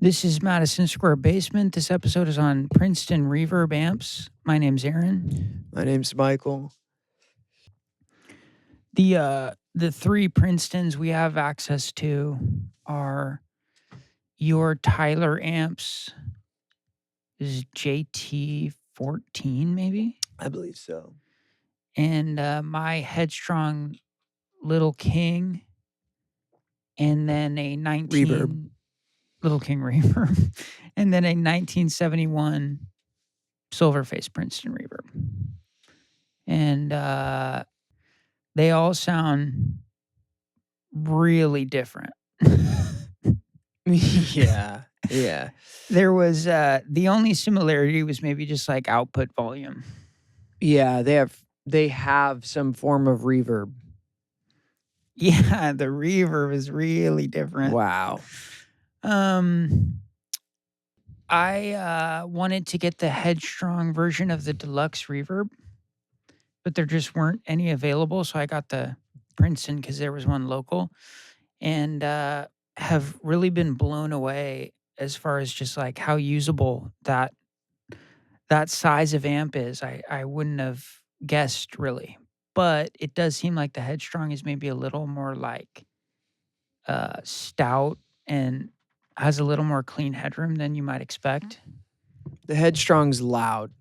This is Madison Square Basement. This episode is on Princeton Reverb amps. My name's Aaron. My name's Michael. The three Princetons we have access to are your Tyler amps. This is JT14 maybe, I believe so. and my Headstrong Little King, and then a 19 Reverb. Little King Reverb, and then a 1971 Silverface Princeton Reverb. And they all sound really different. Yeah. There was the only similarity was maybe just like output volume. Yeah, they have some form of reverb. Yeah, the reverb is really different. Wow. I wanted to get the Headstrong version of the deluxe reverb, but there just weren't any available, so I got the Princeton because there was one local, and have really been blown away as far as just like how usable that size of amp is. I wouldn't have guessed really, but it does seem like the Headstrong is maybe a little more like stout and has a little more clean headroom than you might expect. The Headstrong's loud.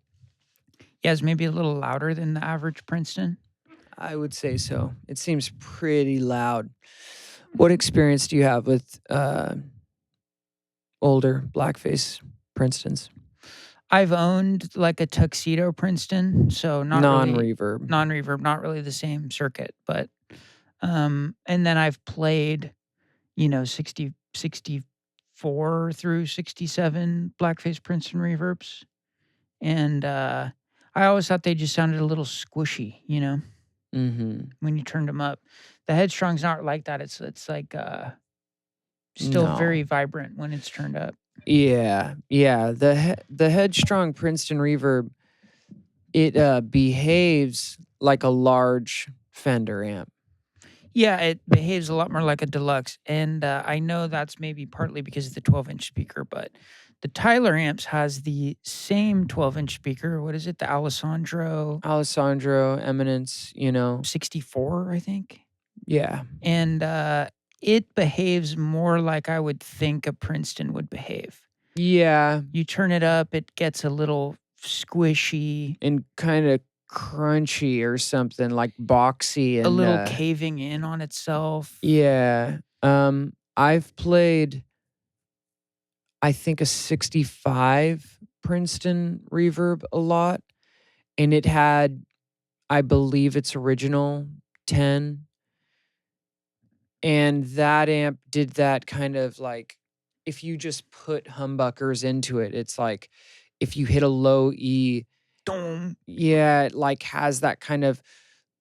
Yeah, it's maybe a little louder than the average Princeton. I would say so. It seems pretty loud. What experience do you have with older blackface Princetons? I've owned like a tuxedo Princeton, so not non-reverb. Non-reverb, not really the same circuit, but and then I've played, 64 through 67 blackface Princeton reverbs, and I always thought they just sounded a little squishy, when you turned them up. The Headstrong's not like that. It's like still very vibrant when it's turned up. Yeah. The Headstrong Princeton Reverb, it behaves like a large Fender amp. Yeah, it behaves a lot more like a deluxe, and I know that's maybe partly because of the 12-inch speaker, but the Tyler amps has the same 12-inch speaker. What is it? The Alessandro Eminence, 64, I think. Yeah. And it behaves more like I would think a Princeton would behave. Yeah. You turn it up, it gets a little squishy. And kind of crunchy or something, like boxy. And a little caving in on itself. Yeah. I've played, I think, a 65 Princeton Reverb a lot. And it had, I believe, its original 10. And that amp did that kind of like, if you just put humbuckers into it, it's like if you hit a low E, yeah, it like has that kind of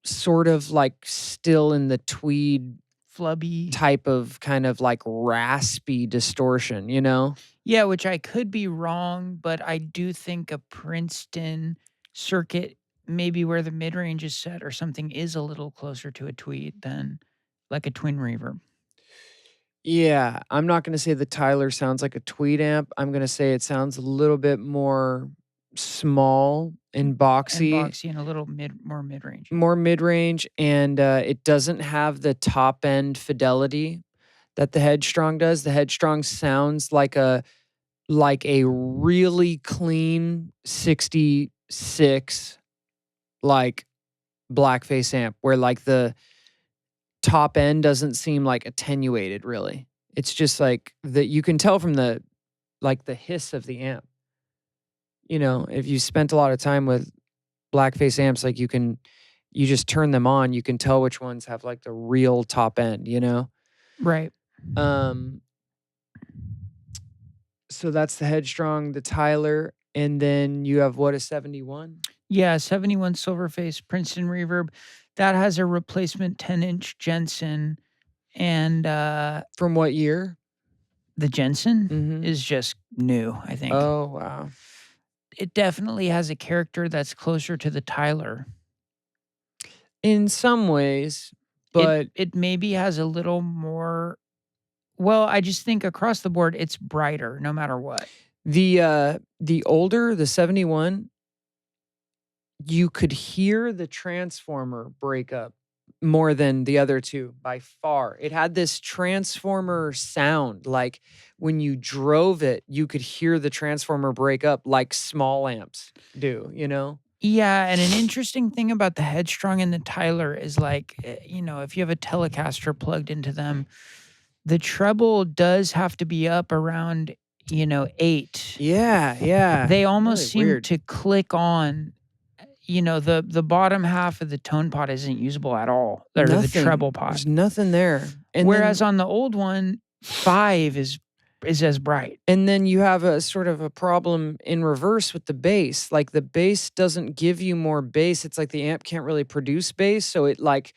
sort of like still in the tweed flubby type of kind of like raspy distortion, Yeah, which I could be wrong, but I do think a Princeton circuit, maybe where the mid-range is set or something, is a little closer to a tweed than like a twin reverb. Yeah, I'm not going to say the Tyler sounds like a tweed amp. I'm going to say it sounds a little bit more small and boxy. And a little more mid-range. More mid-range, and it doesn't have the top-end fidelity that the Headstrong does. The Headstrong sounds like a really clean 66 like blackface amp, where like the top end doesn't seem like attenuated really. It's just like that you can tell from the hiss of the amp. If you spent a lot of time with blackface amps, like you just turn them on, you can tell which ones have like the real top end, Right. So that's the Headstrong, the Tyler, and then you have what, a 71? Yeah, 71 Silverface Princeton Reverb. That has a replacement 10-inch Jensen. And from what year? The Jensen is just new, I think. Oh, wow. It definitely has a character that's closer to the Tyler. In some ways, but it maybe has a little more Well, I just think across the board, it's brighter no matter what. The older, the 71, you could hear the transformer break up more than the other two by far. It had this transformer sound, like when you drove it, you could hear the transformer break up like small amps do, you know? Yeah, and an interesting thing about the Headstrong and the Tyler is like, if you have a Telecaster plugged into them, the treble does have to be up around, 8. Yeah, yeah. They almost Really seem weird. to click on, the bottom half of the tone pot isn't usable at all, or the treble Nothing. pot. There's nothing there. And Whereas then on the old one, 5 is as bright. and then you have a sort of a problem in reverse with the bass. Like the bass doesn't give you more bass. It's like the amp can't really produce bass, so it like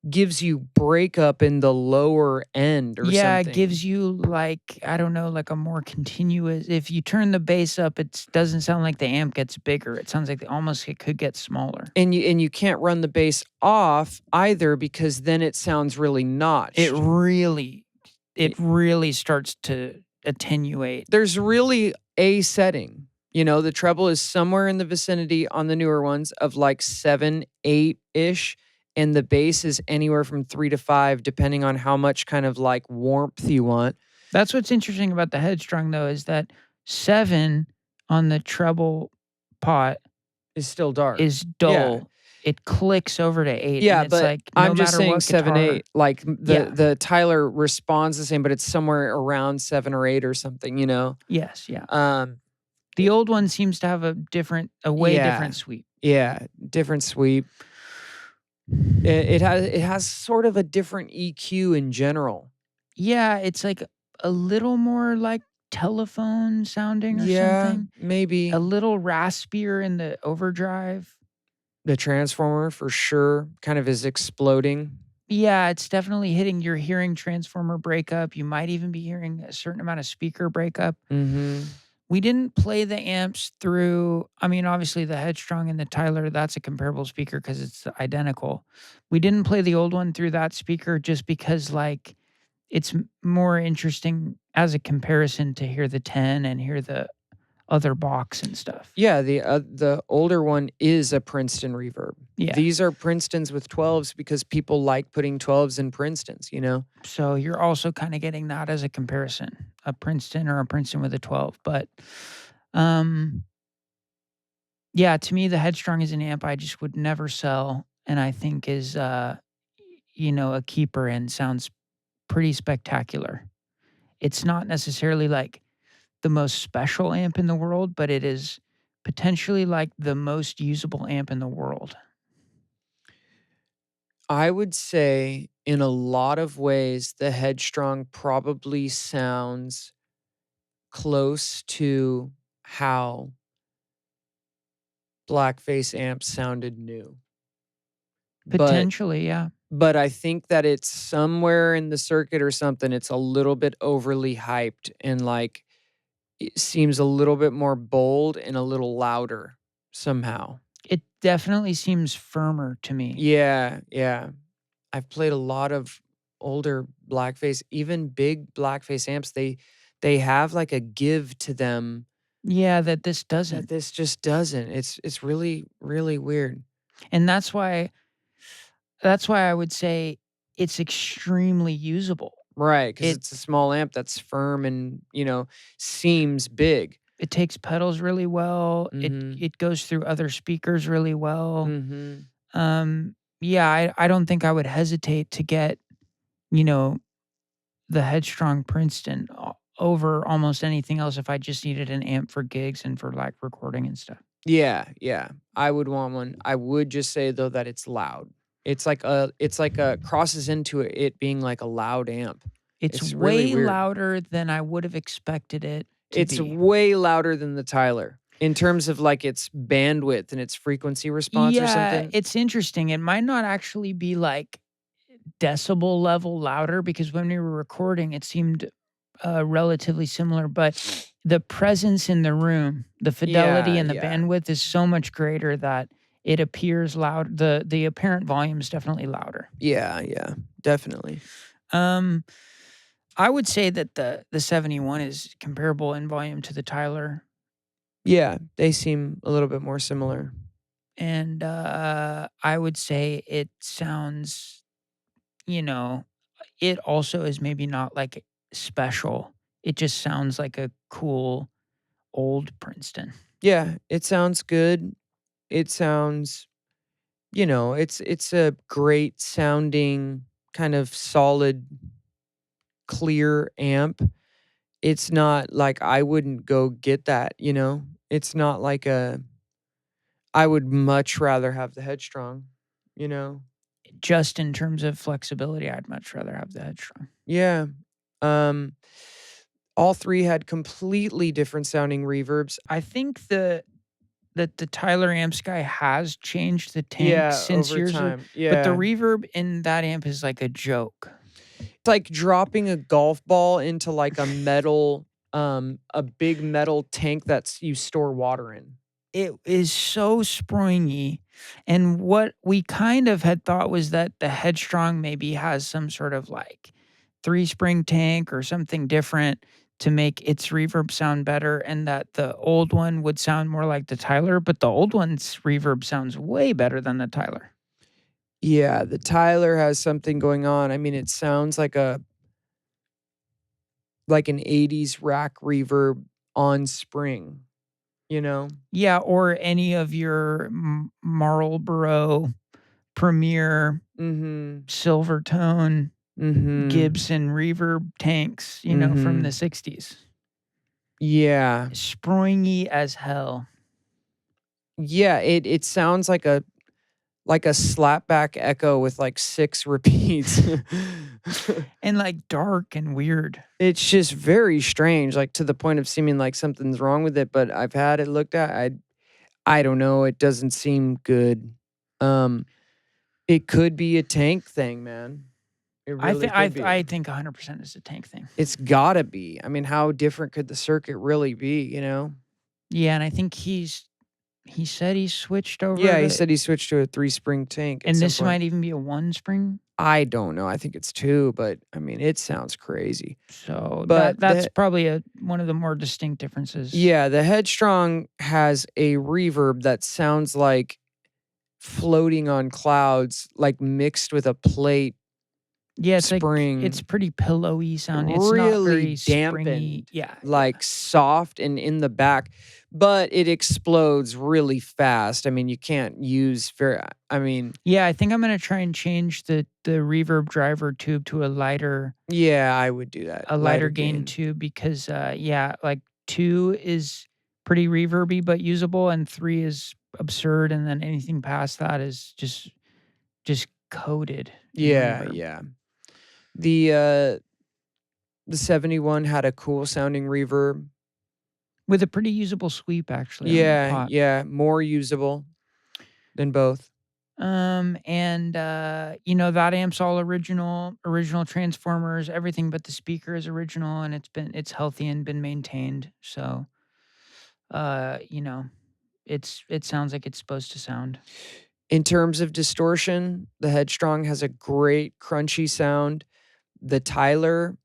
gives you breakup in the lower end or Yeah, it something. gives you like, I don't know, like a more continuous. If you turn the bass up, it doesn't sound like the amp gets bigger. It sounds like it could get smaller. And you can't run the bass off either because then it sounds really notched. It really starts to attenuate. There's really a setting. The treble is somewhere in the vicinity on the newer ones of like 7, 8-ish. And the bass is anywhere from 3 to 5, depending on how much kind of like warmth you want. That's what's interesting about the Headstrong, though, is that 7 on the treble pot Is still dark. is dull. It clicks over to 8. Yeah, and it's but like no I'm just matter saying what 7, guitar, 8. Like Yeah. the Tyler responds the same, but it's somewhere around 7 or 8 or something. Yes, yeah. The old one seems to have a way different sweep. Yeah, different sweep. It has sort of a different EQ in general. Yeah, it's like a little more like telephone sounding or something. Maybe. A little raspier in the overdrive. The transformer for sure kind of is exploding. Yeah, it's definitely hitting. You're hearing transformer breakup. You might even be hearing a certain amount of speaker breakup. Mm-hmm. We didn't play the amps through. I mean, obviously the Headstrong and the Tyler, that's a comparable speaker because it's identical. We didn't play the old one through that speaker just because, like, it's more interesting as a comparison to hear the 10 and hear the other box and stuff. Yeah, the older one is a Princeton Reverb. Yeah. These are Princetons with 12s because people like putting 12s in Princetons, So you're also kind of getting that as a comparison, a Princeton or a Princeton with a 12. But yeah, to me, the Headstrong is an amp I just would never sell, and I think is a keeper and sounds pretty spectacular. It's not necessarily like the most special amp in the world, but it is potentially like the most usable amp in the world. I would say in a lot of ways, the Headstrong probably sounds close to how Blackface amps sounded new. Potentially, yeah. But I think that it's somewhere in the circuit or something, it's a little bit overly hyped and like it seems a little bit more bold and a little louder somehow. It definitely seems firmer to me. Yeah, yeah. I've played a lot of older Blackface, even big Blackface amps. They have like a give to them. Yeah, that this doesn't. That this just doesn't. It's really, really weird. And that's why I would say it's extremely usable. Right, because it's a small amp that's firm and, seems big. It takes pedals really well. Mhm. It goes through other speakers really well. Mhm. Yeah, I don't think I would hesitate to get, the Headstrong Princeton over almost anything else if I just needed an amp for gigs and for like recording and stuff. Yeah, yeah. I would want one. I would just say though that it's loud. It's like a crosses into it being like a loud amp. It's really way weird. louder than I would have expected it to It's be. way louder than the Tyler in terms of like its bandwidth and its frequency response or something. Yeah, it's interesting. It might not actually be like decibel level louder because when we were recording, it seemed relatively similar, but the presence in the room, the fidelity and the bandwidth is so much greater that it appears loud. The apparent volume is definitely louder. Yeah, yeah, definitely. I would say that the 71 is comparable in volume to the Tyler, Yeah, they seem a little bit more similar. and, I would say it sounds, you know, it also is maybe not, like, special. It just sounds like a cool old Princeton. Yeah, it sounds good. It sounds, it's a great sounding kind of solid clear amp. It's not like I wouldn't go get that, you know? It's not like I would much rather have the Headstrong, you know? Just in terms of flexibility, I'd much rather have the Headstrong. Yeah. Um, all 3 had completely different sounding reverbs. I think that the Tyler amps guy has changed the tank Yeah, since over years, time. but the Yeah. reverb in that amp is like a joke. It's like dropping a golf ball into like a big metal tank that's you store water in. It is so springy, and what we kind of had thought was that the Headstrong maybe has some sort of, like, three-spring tank or something different to make its reverb sound better, and that the old one would sound more like the Tyler, but the old one's reverb sounds way better than the Tyler. Yeah, the Tyler has something going on. I mean, it sounds like an 80s rack reverb on spring, you know? Yeah, or any of your Marlboro Premier Mhm. Silvertone Mhm. Gibson reverb tanks, from the Mhm. '60s. Yeah. Springy as hell Yeah, it sounds like a slapback echo with like 6 repeats. and, like, dark and weird. It's just very strange, like, to the point of seeming like something's wrong with it, but I've had it looked at. I don't know, it doesn't seem good. Um, it could be a tank thing, man. It I really think I could th be. I think 100% is a tank thing. It's gotta be. I mean, how different could the circuit really be, you know? Yeah, and I think he said he switched over Yeah, he to said he switched to a 3-spring tank at and some this point. might even be a 1 spring, I don't know, I think it's 2, but, I mean, it sounds crazy. so But that's probably one of the more distinct differences. yeah, the Headstrong has a reverb that sounds like floating on clouds, like, mixed with a plate Yeah, it's spring, pretty pillowy sound. It's not really very springy. dampened, Yeah, yeah. like, soft and in the back, but it explodes really fast. I mean, you can't use very I mean, Yeah, I think I'm gonna try and change the reverb driver tube to yeah, I would do that. a lighter Lighter gain gain. tube because, yeah, like, 2 is pretty reverby but usable, and 3 is absurd, and then anything past that is just coated in Yeah, reverb. yeah. The, uh, the 71 had a cool sounding reverb. With a pretty usable sweep actually on the Yeah, pot. yeah, more usable than both. And, that amp's all original transformers, everything but the speaker is original, and it's healthy and been maintained, so, uh, you know, it sounds like it's supposed to sound. In terms of distortion, the Headstrong has a great crunchy sound. The Tyler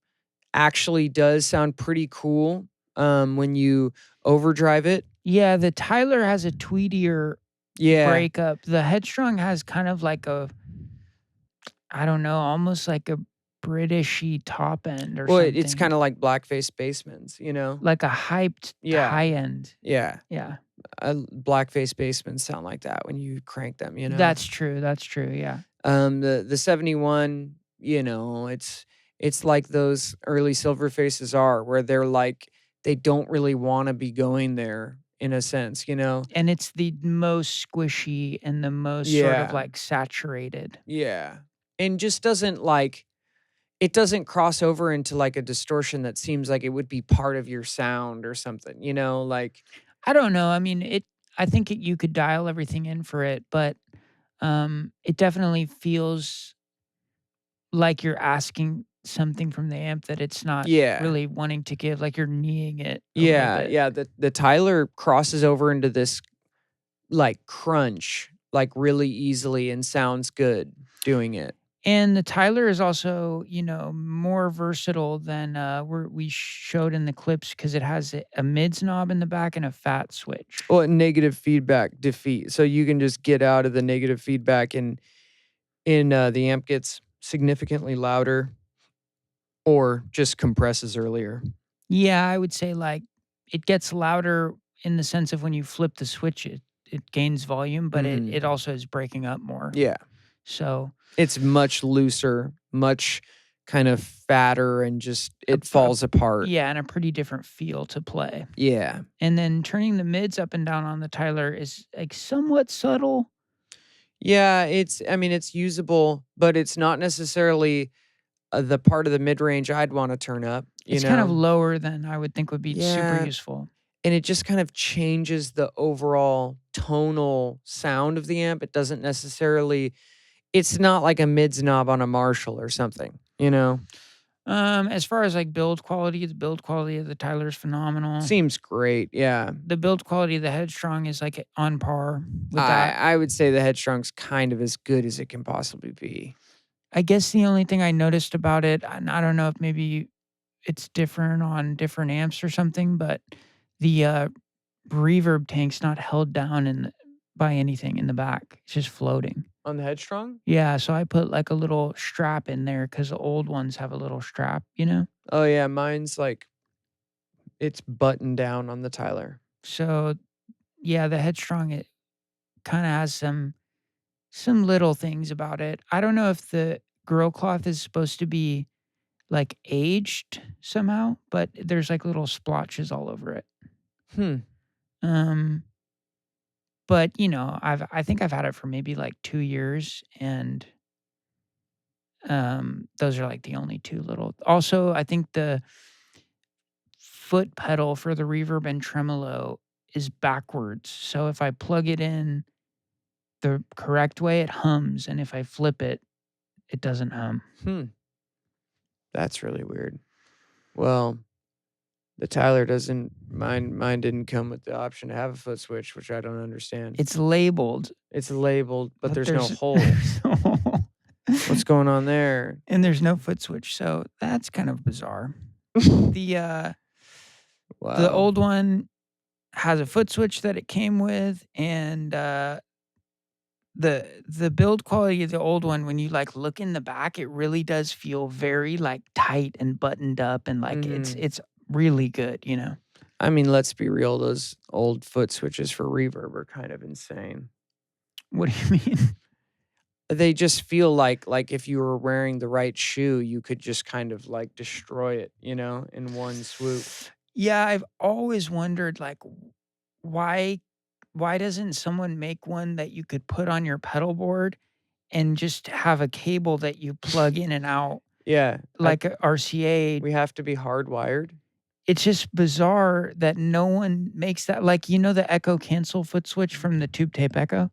actually does sound pretty cool, when you overdrive it. Yeah, the Tyler has a tweedier Yeah. breakup. The Headstrong has kind of like I don't know, almost like a Britishy top end or Well, it's something, kinda like Blackface Basements, you know? like a hyped Yeah, high end. yeah. Yeah, Blackface Basements sound like that when you crank them, you know? that's true, yeah. The 71, it's like those early Silver Faces are, where they're like, they don't really wanna be going there in a sense, you know? And it's the most squishy and the most sort of, Yeah, like, saturated. yeah. And just doesn't like it doesn't cross over into like a distortion that seems like it would be part of your sound or something, you know? Like, I don't know, I mean, I think you could dial everything in for it, but, it definitely feels like you're asking something from the amp that it's not yeah. really wanting to give, like you're kneeing it a little Yeah, bit. yeah, the Tyler crosses over into this, like, crunch, like, really easily and sounds good doing it. And the Tyler is also, more versatile than we showed in the clips because it has a mids knob in the back and a fat switch. Well, negative feedback defeat. So you can just get out of the negative feedback and the amp gets significantly louder or just compresses earlier. Yeah, I would say like it gets louder in the sense of when you flip the switch, it gains volume, but it also is breaking up more. Yeah. So It's much looser, much kind of fatter, and just it falls apart. yeah, and a pretty different feel to play. Yeah. And then turning the mids up and down on the Tyler is like somewhat subtle. Yeah, it's usable, but it's not necessarily the part of the mid-range I'd want to turn up, It's kind of lower than I would think would be super Yeah. useful. And it just kind of changes the overall tonal sound of the amp. It doesn't necessarily, it's not like a mids knob on a Marshall or something, As far as like build quality, the build quality of the Tyler is phenomenal. Seems great, yeah. The build quality of the Headstrong is like on par with that. I would say the Headstrong's kind of as good as it can possibly be. I guess the only thing I noticed about it, and I don't know if maybe it's different on different amps or something, but the reverb tank's not held down by anything in the back. It's just floating. On the Headstrong? Yeah, so I put like a little strap in there because the old ones have a little strap, Oh yeah, mine's like it's buttoned down on the Tyler. So yeah, the Headstrong, it kind of has some little things about it. I don't know if the grill cloth is supposed to be like aged somehow, but there's like little splotches all over it. But I think I've had it for maybe like 2 years, and those are like the only two little. Also, I think the foot pedal for the reverb and tremolo is backwards. So if I plug it in the correct way, it hums, and if I flip it, it doesn't hum. That's really weird. Well, the Tyler doesn't, mine didn't come with the option to have a foot switch, which I don't understand. It's labeled. It's labeled, but there's no hole. What's going on there? And there's no foot switch, so that's kind of bizarre. The old one has a foot switch that it came with, and the build quality of the old one, when you like look in the back, it really does feel very like tight and buttoned up, and like it's really good, I mean, let's be real, those old foot switches for reverb are kind of insane. What do you mean? They just feel like if you were wearing the right shoe, you could just kind of like destroy it, in one swoop. Yeah, I've always wondered like why doesn't someone make one that you could put on your pedal board and just have a cable that you plug in and out? Yeah. Like a RCA. We have to be hardwired. It's just bizarre that no one makes that. Like, the Echo cancel foot switch from the Tube Tape Echo?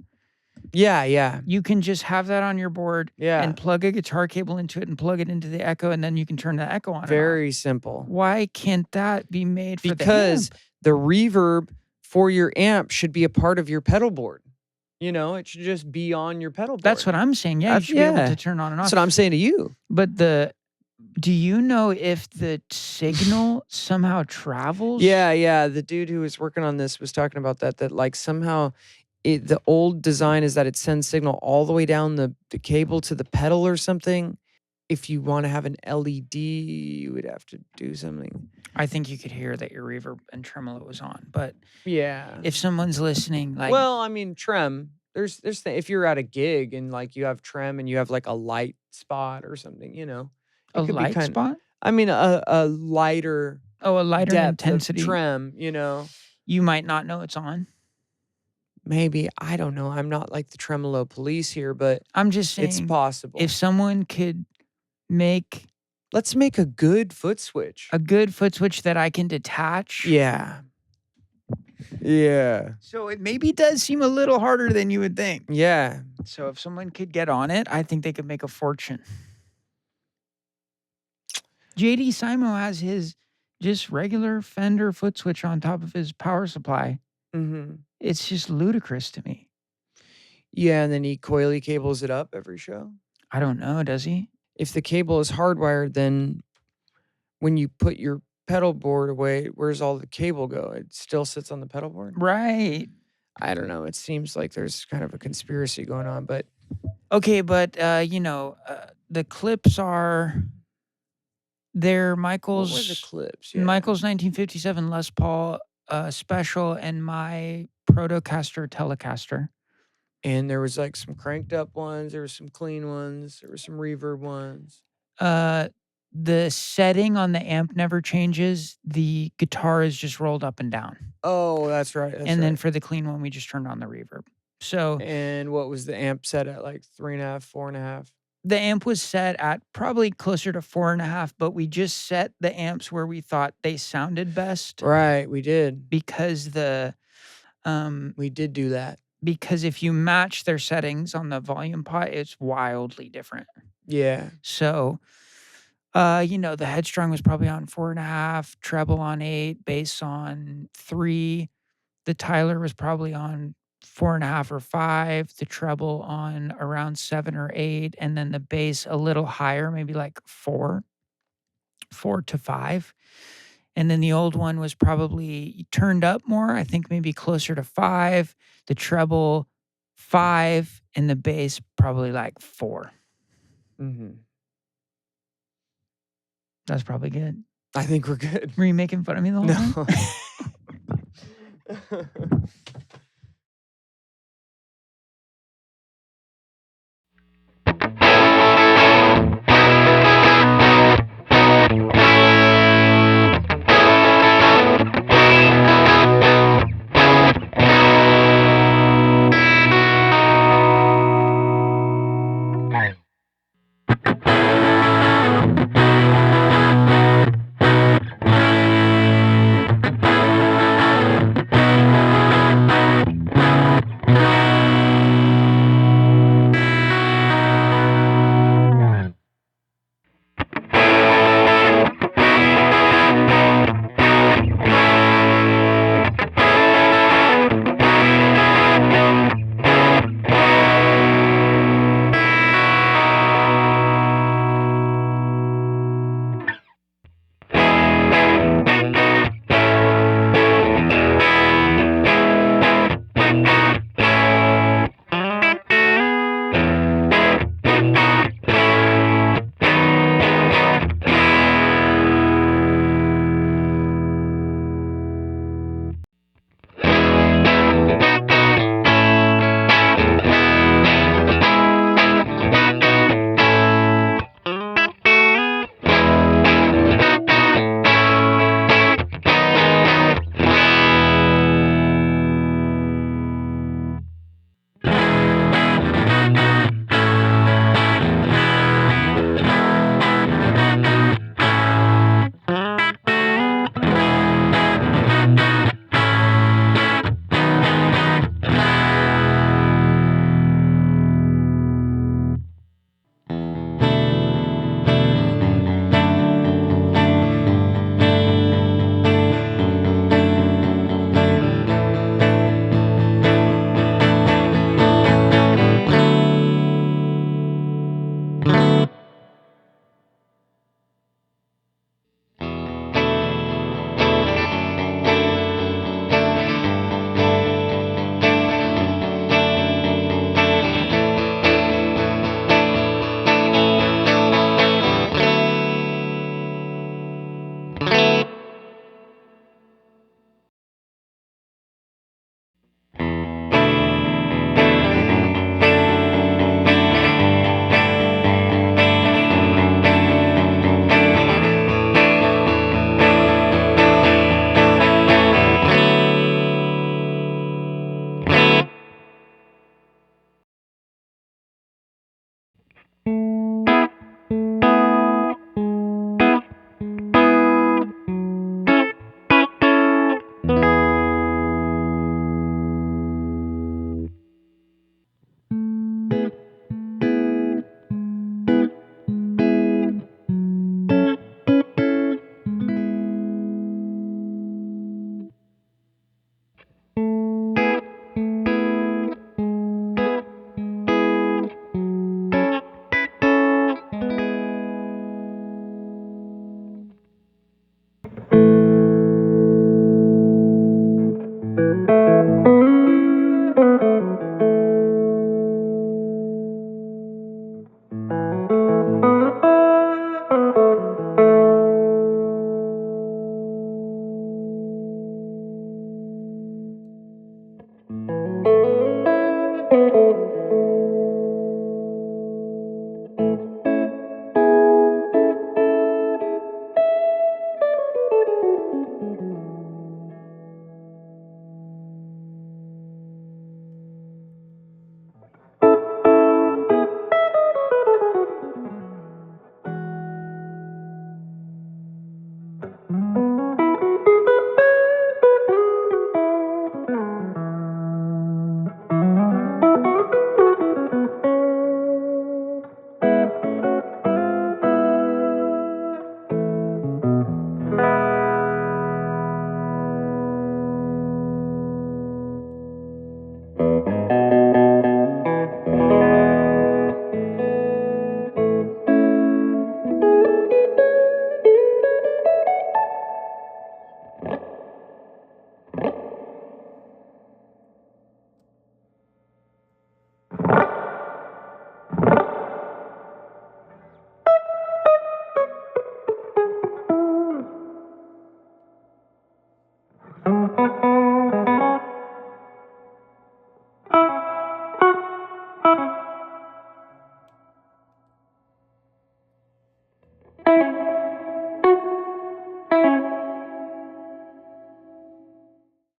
Yeah, yeah. You can just have that on your board and plug a guitar cable into it and plug it into the Echo, and then you can turn the Echo on. Very simple. Why can't that be made for the amp? Because the reverb for your amp should be a part of your pedal board. It should just be on your pedal board. That's what I'm saying. Yeah, you should be able to turn on and off. That's what I'm saying to you. But do you know if the signal somehow travels? Yeah. The dude who was working on this was talking about that like somehow the old design is that it sends signal all the way down the cable to the pedal or something. If you want to have an LED, you would have to do something. I think you could hear that your reverb and tremolo was on, but yeah, if someone's listening, like, well, I mean, trem. There's if you're at a gig and like you have trem and you have like a light spot or something, a light spot. I mean, a lighter. Oh, a lighter depth intensity of trem. You might not know it's on. Maybe, I don't know. I'm not like the tremolo police here, but I'm just saying it's possible. If someone could let's make a good foot switch. A good foot switch that I can detach. Yeah. So it maybe does seem a little harder than you would think. Yeah. So if someone could get on it, I think they could make a fortune. JD Simo has his just regular Fender foot switch on top of his power supply. It's just ludicrous to me. Yeah, and then he coily cables it up every show. I don't know, does he? If the cable is hardwired, then when you put your pedal board away, where's all the cable go? It still sits on the pedal board? Right. I don't know. It seems like there's kind of a conspiracy going on, but Okay, but the clips they're what were the Michael's clips? Yeah. 1957 Les Paul special and my Protocaster Telecaster. And there was like some cranked up ones, there were some clean ones, there were some reverb ones. The setting on the amp never changes. The guitar is just rolled up and down. Oh, that's right. That's And then right. for the clean one, we just turned on the reverb. So And what was the amp set at? Like 3.5, 4.5? the amp was set at probably closer to 4.5, but we just set the amps where we thought they sounded best Right, we did. because We did do that. because if you match their settings on the volume pot, it's wildly different. Yeah. So, the Headstrong was probably on 4.5, treble on 8, bass on 3. The Tyler was probably on 4.5 or 5, the treble on around 7 or 8, and then the bass a little higher, maybe like 4 to 5. And then the old one was probably turned up more, I think maybe closer to 5, the treble 5, and the bass probably like 4. Mhm. That's probably good. I think we're good. Were you making fun of me the whole time? No.